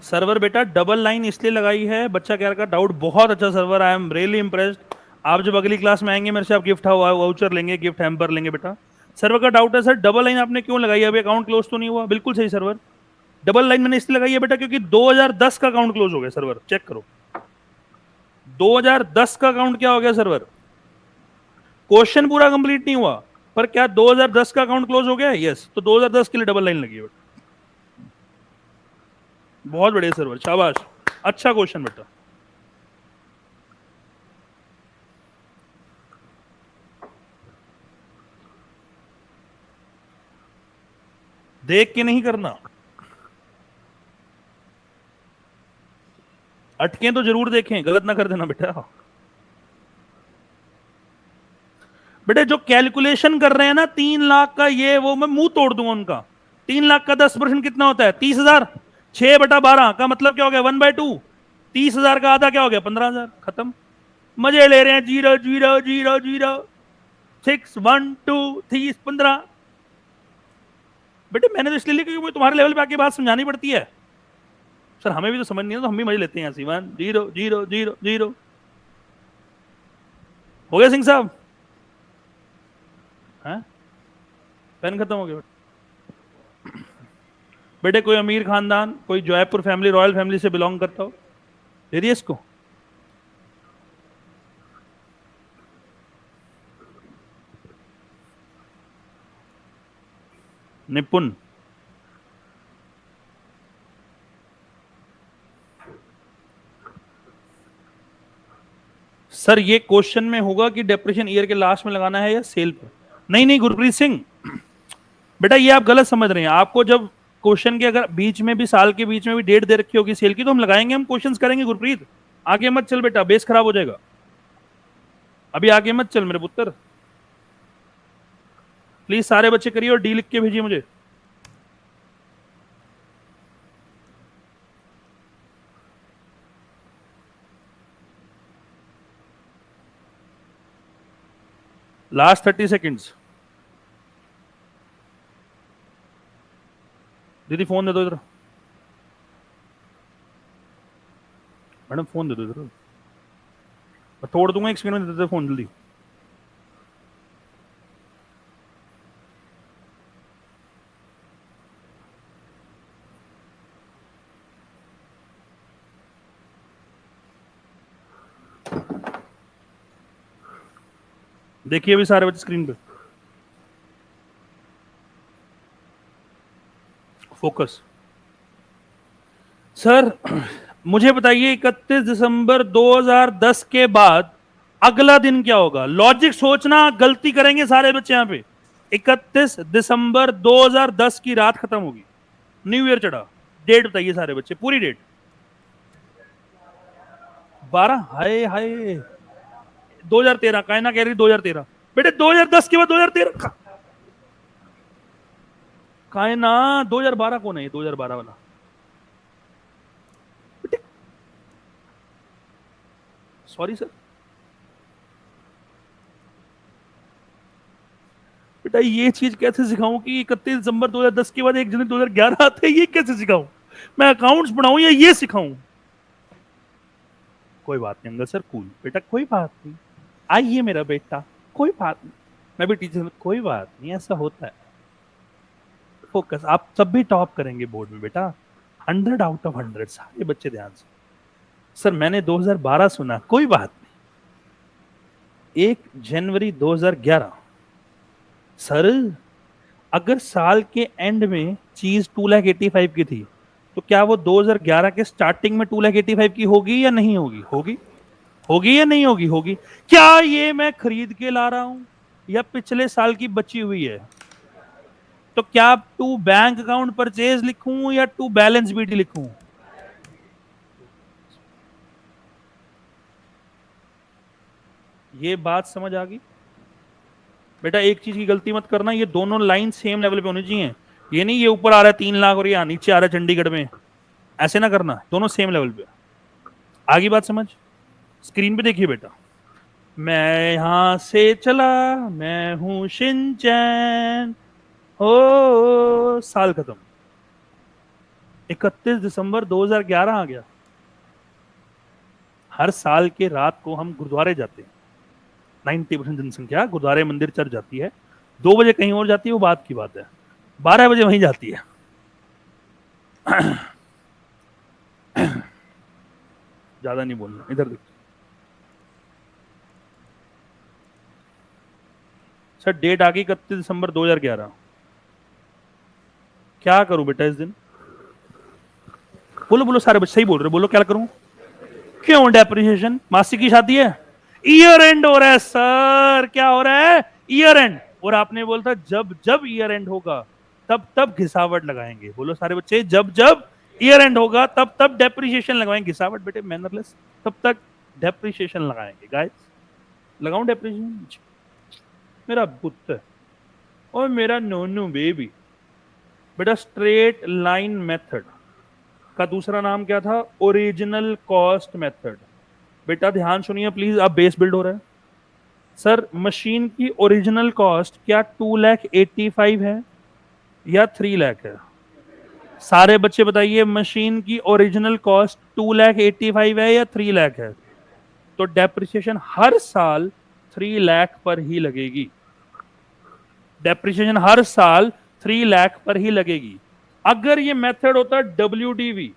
सर्वर बेटा डबल लाइन इसलिए लगाई है, बच्चा कह रहा है डाउट बहुत अच्छा server, I am really impressed. आप जब अगली क्लास में आएंगे मेरे से, आप गिफ्ट वाउचर लेंगे, गिफ्ट हैम्पर लेंगे बेटा। सर्वर का डाउट है सर, डबल लाइन आपने क्यों लगाई है? अभी अकाउंट क्लोज तो नहीं हुआ? बिल्कुल सही सर्वर, डबल लाइन मैंने इसलिए लगाई है बेटा क्योंकि 2010 का अकाउंट क्लोज हो गया। सर्वर चेक करो, 2010 का अकाउंट क्या हो गया सर्वर? क्वेश्चन पूरा कंप्लीट नहीं हुआ, पर क्या 2010 का अकाउंट क्लोज हो गया? यस, तो 2010 के लिए डबल लाइन लगी है बेटा। बहुत बढ़िया सर्वर, शाबाश, अच्छा क्वेश्चन बेटा। देख के नहीं करना, अटके तो जरूर देखें, गलत ना कर देना बेटा। बेटे जो कैलकुलेशन कर रहे हैं ना 3 लाख का, ये वो मैं मुंह तोड़ दूंगा उनका। 3 लाख का 10% कितना होता है? 30,000। 6/12 का मतलब क्या हो गया? 1/2। 30,000 का आधा क्या हो गया? 15,000। खत्म। मजे ले रहे हैं, 0 0 0 0 6 1 2 3 15। बेटे मैंने तो इसलिए लिखा क्योंकि तुम्हारे लेवल पे आके बात समझानी पड़ती है। सर हमें भी तो समझ नहीं है, तो हम भी मजे लेते हैं। 1 0 0 0 0 हो गया सिंह साहब? हाँ, पेन खत्म हो गया बेटे। कोई अमीर खानदान, कोई जयपुर फैमिली, रॉयल फैमिली से बिलोंग करता हो, दे दिए इसको। निपुण, सर ये क्वेश्चन में होगा कि डिप्रेशन ईयर के लास्ट में लगाना है या सेल पर? नहीं नहीं गुरप्रीत सिंह, बेटा ये आप गलत समझ रहे हैं। आपको जब क्वेश्चन के अगर बीच में भी, साल के बीच में भी डेट दे रखी होगी सेल की, तो हम लगाएंगे, हम क्वेश्चंस करेंगे। गुरप्रीत आगे मत चल बेटा, बेस खराब हो जाएगा। अभी आगे मत चल मेरे पुत्र, प्लीज सारे बच्चे करिए और डी लिख के भेजिए मुझे। Last 30 seconds. दीदी फोन दे दो इधर, मैडम फोन दे दो इधर, मैं तोड़ दूंगा 1 सेकंड में, दे दो फोन जल्दी। देखिए अभी सारे बच्चे स्क्रीन पे, फोकस। सर मुझे बताइए 31 दिसंबर 2010 के बाद अगला दिन क्या होगा? लॉजिक सोचना, गलती करेंगे सारे बच्चे यहां पे। 31 दिसंबर 2010 की रात खत्म होगी, न्यू ईयर चढ़ा। डेट बताइए सारे बच्चे, पूरी डेट। 12, हाय हाय, 2013। कायना कह रही 2013, बेटे 2010 के बाद 2013। कायना 2012 कौन है ये 2012 वाला? बेटे सॉरी सर, बेटा ये चीज कैसे सिखाऊं कि 31 दिसंबर 2010 के बाद 1 जनवरी 2011 आते हैं, ये कैसे सिखाऊं? मैं अकाउंट्स पढ़ाऊं या ये सिखाऊं? कोई बात नहीं अंकल सर, कूल बेटा, कोई बात नहीं, आइए मेरा बेटा, कोई बात नहीं। मैं भी टीचर, कोई बात नहीं, ऐसा होता है। फोकस, आप सब भी टॉप करेंगे बोर्ड में बेटा, 100 आउट ऑफ 100, सारे बच्चे ध्यान से। सर मैंने 2012 सुना, कोई बात नहीं, 1 जनवरी 2011। सर अगर साल के एंड में चीज 2,85,000 की थी, तो क्या वो 2011 के स्टार्टिंग में 2,85,000 की होगी या नहीं होगी? होगी। होगी या नहीं होगी? होगी। क्या ये मैं खरीद के ला रहा हूं या पिछले साल की बची हुई है? तो क्या टू बैंक अकाउंट परचेज लिखूं या टू बैलेंस बीटी लिखूं? ये बात समझ आ गई? बेटा एक चीज की गलती मत करना, ये दोनों लाइन सेम लेवल पे होनी चाहिए। ये नहीं ये ऊपर आ रहा है 3 लाख और ये नीचे आ रहा है चंडीगढ़ में, ऐसे ना करना, दोनों सेम लेवल पे। आगे बात समझ? स्क्रीन पे देखिए बेटा, मैं यहां से चला, मैं हूं शिनचैन, हो साल खत्म। 31 दिसंबर 2011 आ गया। हर साल के रात को हम गुरुद्वारे जाते हैं, 90% जनसंख्या गुरुद्वारे मंदिर चर्च जाती है। 2 बजे कहीं और जाती है, वो बात की बात है, 12 बजे वहीं जाती है। ज्यादा नहीं बोलना, इधर देखो सर, डेट आ गई 31 दिसंबर 2011। क्या करूं बेटा इस दिन? बोलो बोलो, सारे बच्चे सही बोल रहे, बोलो क्या करूं? क्यों डेप्रिसिएशन? मासी की शादी है, ईयर एंड हो रहा है सर। क्या हो रहा है? Year and. और आपने बोला था जब जब ईयर एंड होगा तब तब घिसावट लगाएंगे। बोलो सारे बच्चे, जब जब ईयर एंड होगा तब तब डेप्रिसिएशन लगाएंगे। घिसावट बेटे मैनरलेस, तब तक डेप्रिसिएशन लगाएंगे। गाइस लगाऊं डेप्रिसिएशन? मेरा पुत्र और मेरा नोनू बेबी। बेटा स्ट्रेट लाइन मेथड का दूसरा नाम क्या था? Original cost method. बेटा ध्यान सुनिए प्लीज, अब बेस बिल्ड हो रहा है। सर मशीन की ओरिजिनल कॉस्ट क्या 2,85,000 है या 3 लाख है? सारे बच्चे बताइए, मशीन की ओरिजिनल कॉस्ट 2,85,000 है या 3 लाख है? तो डेप्रिसिएशन हर साल 3 लाख पर ही लगेगी। डेप्रिसिएशन हर साल 3 लाख पर ही लगेगी। अगर ये मेथड होता WDV,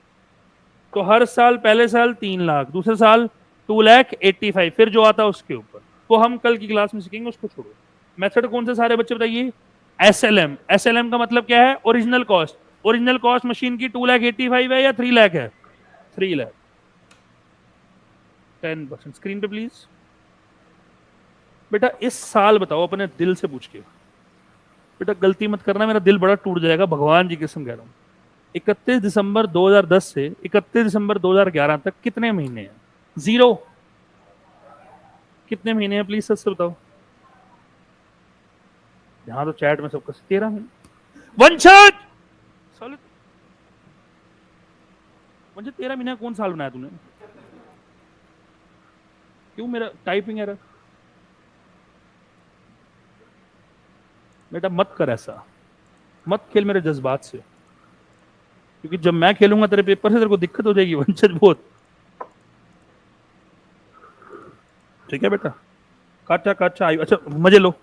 तो हर साल, पहले साल 3 लाख, दूसरे साल 2,85,000, फिर जो आता उसके ऊपर। तो हम कल की क्लास में सीखेंगे, उसको छोड़ो। मेथड कौन से सारे बच्चे बताइए? SLM। SLM का मतलब क्या है? Original cost. Original cost machine की 2,85,000 है या 3 लाख है? 3 लाख। 10%। स्क्रीन पे प्लीज। बेटा इस साल बताओ अपने दिल से पूछ के, बेटा गलती मत करना, मेरा दिल बड़ा टूट जाएगा, भगवान जी कसम कह रहा हूं। 31 दिसंबर 2010 से 31 दिसंबर 2011 तक कितने महीने हैं? 0। कितने महीने हैं प्लीज सच से बताओ। यहां तो चैट में सबका 13 महीने। वंशज साले, वंशज 13 महीने कौन साल बनाया तूने? क्यों मेरा टाइपिंग एरर? बेटा मत कर ऐसा, मत खेल मेरे जज्बात से, क्योंकि जब मैं खेलूंगा तेरे पेपर से तेरे को दिक्कत हो जाएगी वंशज बहुत। ठीक है बेटा, काचा काचा आयु, अच्छा मजे लो।